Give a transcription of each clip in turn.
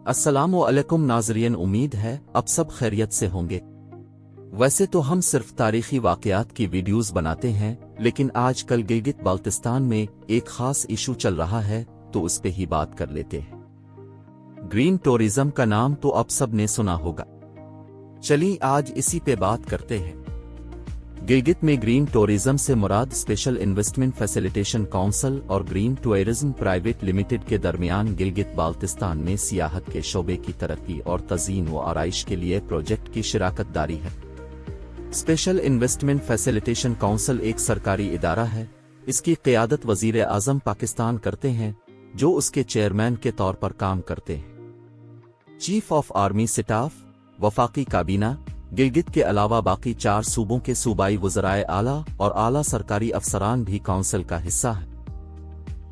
अस्सलामु अलैकुम नाज़रीन, उम्मीद है अब सब खैरियत से होंगे। वैसे तो हम सिर्फ तारीखी वाक़यात की वीडियोस बनाते हैं, लेकिन आजकल गिलगित बाल्टिस्तान में एक खास इशू चल रहा है, तो उस पे ही बात कर लेते हैं। ग्रीन टूरिज्म का नाम तो अब सब ने सुना होगा। चलिए आज इसी पे बात करते हैं। गिलगित में ग्रीन टूरिज्म से मुराद स्पेशल इन्वेस्टमेंट फैसिलिटेशन काउंसिल और ग्रीन टूरिज्म प्राइवेट लिमिटेड के दरमियान गिलगित बाल्टिस्तान में सियाहत के शोबे की तरक्की और तज़ीन व आराइश के लिए प्रोजेक्ट की शिराकत दारी है। स्पेशल इन्वेस्टमेंट फैसिलिटेशन काउंसिल एक सरकारी इदारा है। इसकी क़ियादत वज़ीर आज़म पाकिस्तान करते हैं, जो उसके चेयरमैन के तौर पर काम करते हैं। चीफ ऑफ आर्मी स्टाफ, वफाकी काबीना, गिलगित के अलावा बाकी 4 सूबों के सूबाई वज़राए आला और आला सरकारी अफसरान भी काउंसिल का हिस्सा है।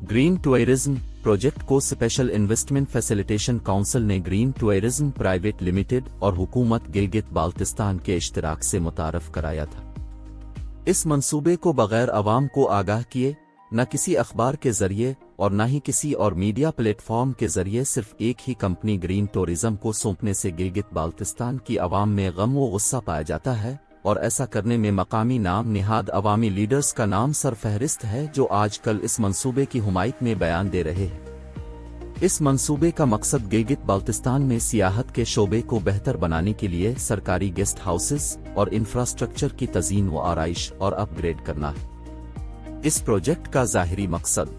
ग्रीन टूरिज्म प्रोजेक्ट को स्पेशल इन्वेस्टमेंट फैसिलिटेशन काउंसिल ने ग्रीन टूरिज्म प्राइवेट लिमिटेड और हुकूमत गिलगित बाल्टिस्तान के इश्तिराक से मुतारफ कराया था। इस मंसूबे को बगैर अवाम को आगाह किए, न किसी अखबार के जरिए और न ही किसी और मीडिया प्लेटफॉर्म के जरिए सिर्फ एक ही कंपनी ग्रीन टूरिज्म को सौंपने से गिलगित बाल्टिस्तान की आवाम में गम व गुस्सा पाया जाता है, और ऐसा करने में मकामी नाम निहाद अवामी लीडर्स का नाम सरफहरिस्त है, जो आजकल इस मंसूबे की हुमायत में बयान दे रहे हैं। इस मंसूबे का मकसद गिलगित बाल्टिस्तान में सियाहत के शोबे को बेहतर बनाने के लिए सरकारी गेस्ट हाउसेस और इंफ्रास्ट्रक्चर की तज़ीन व आराइश और अपग्रेड करना है। इस प्रोजेक्ट का ज़ाहिरी मकसद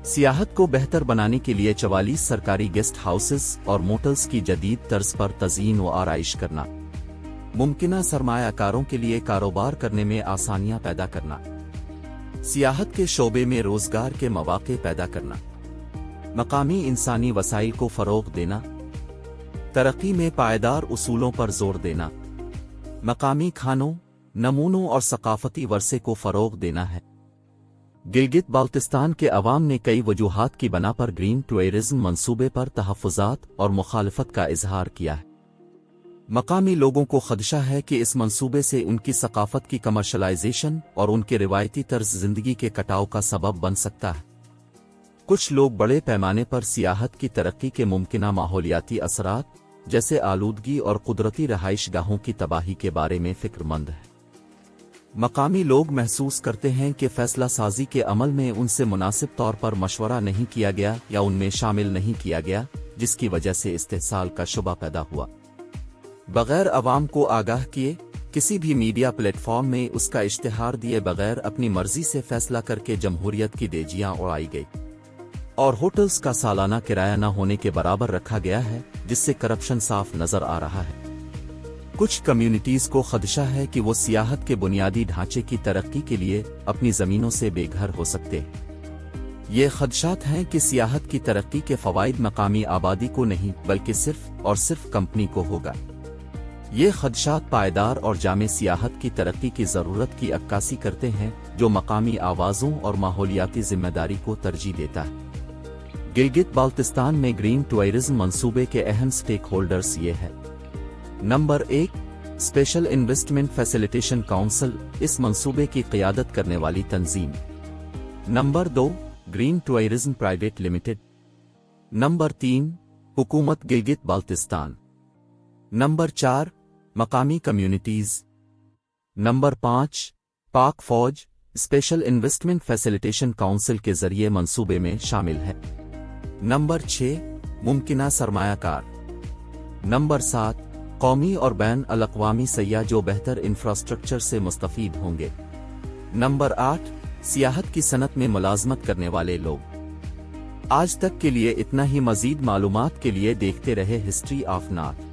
सियाहत को बेहतर बनाने के लिए 44 सरकारी गेस्ट हाउसेस और मोटल्स की जदीद तर्ज पर तज़ीन व आराइश करना, मुमकिना सरमायाकारों के लिए कारोबार करने में आसानियां पैदा करना, सियाहत के शोबे में रोजगार के मौके पैदा करना, मकामी इंसानी वसाइल को फ़रोग़ देना, तरक्की में पायदार उसूलों पर जोर देना, मकामी खानों, नमूनों और सकाफती वर्से को फ़रोग़ देना है। गिलगित बाल्टिस्तान के अवाम ने कई वजूहात की बना पर ग्रीन टूरिज्म मंसूबे पर तहफ़्फ़ुज़ात और मुखालफत का इजहार किया है। मकामी लोगों को खदशा है कि इस मंसूबे से उनकी सकाफत की कमर्शलाइजेशन और उनके रिवायती तर्ज ज़िंदगी के कटाव का सबब बन सकता है। कुछ लोग बड़े पैमाने पर सियाहत की तरक्की के मुमकिना माहौलियाती असरात, जैसे आलूदगी और कुदरती रहाइश गाहों की तबाही के बारे में फ़िक्रमंद है। मकामी लोग महसूस करते हैं कि फैसला साजी के अमल में उनसे मुनासिब तौर पर मशवरा नहीं किया गया या उनमें शामिल नहीं किया गया, जिसकी वजह से इस्तेहसाल का शुबा पैदा हुआ। बगैर अवाम को आगाह किए, किसी भी मीडिया प्लेटफॉर्म में उसका इश्तिहार दिए बगैर अपनी मर्जी से फैसला करके जमहूरियत की देजियां उड़ाई गई और होटल्स का सालाना किराया न होने के बराबर रखा गया है, जिससे करप्शन साफ नजर आ रहा है। कुछ कम्युनिटीज को खदशा है कि वो सियाहत के बुनियादी ढांचे की तरक्की के लिए अपनी जमीनों से बेघर हो सकते हैं। ये खदशात हैं कि सियाहत की तरक्की के फवाइद मकामी आबादी को नहीं, बल्कि सिर्फ और सिर्फ कंपनी को होगा। ये खदशात पायदार और जामे सियाहत की तरक्की की ज़रूरत की अक्कासी करते हैं, जो मकामी आवाज़ों और माहौलियाती जिम्मेदारी को तरजीह देता है। गिलगित बाल्टिस्तान में ग्रीन टूरिज्म मंसूबे के अहम स्टेक होल्डर्स ये हैं। Number 1, special investment facilitation council, इस मंसूबे की क़ियादत करने वाली तंजीम। Number 2, green tourism private limited. Number 3, हुकूमत गिलगित बाल्टिस्तान। नंबर 4, मकामी कम्युनिटीज। नंबर 5, पाक फौज स्पेशल इन्वेस्टमेंट फैसिलिटेशन काउंसिल के जरिए मंसूबे में शामिल है। नंबर 6, मुमकिना सरमायाकार। नंबर 7, कौमी और बैन अल-अक़वामी सय्याह जो बेहतर इंफ्रास्ट्रक्चर से मुस्तफ़ीद होंगे। नंबर 8, सियाहत की सनत में मुलाज़मत करने वाले लोग। आज तक के लिए इतना ही। मज़ीद मालूमात के लिए देखते रहे हिस्ट्री ऑफ नॉर्थ।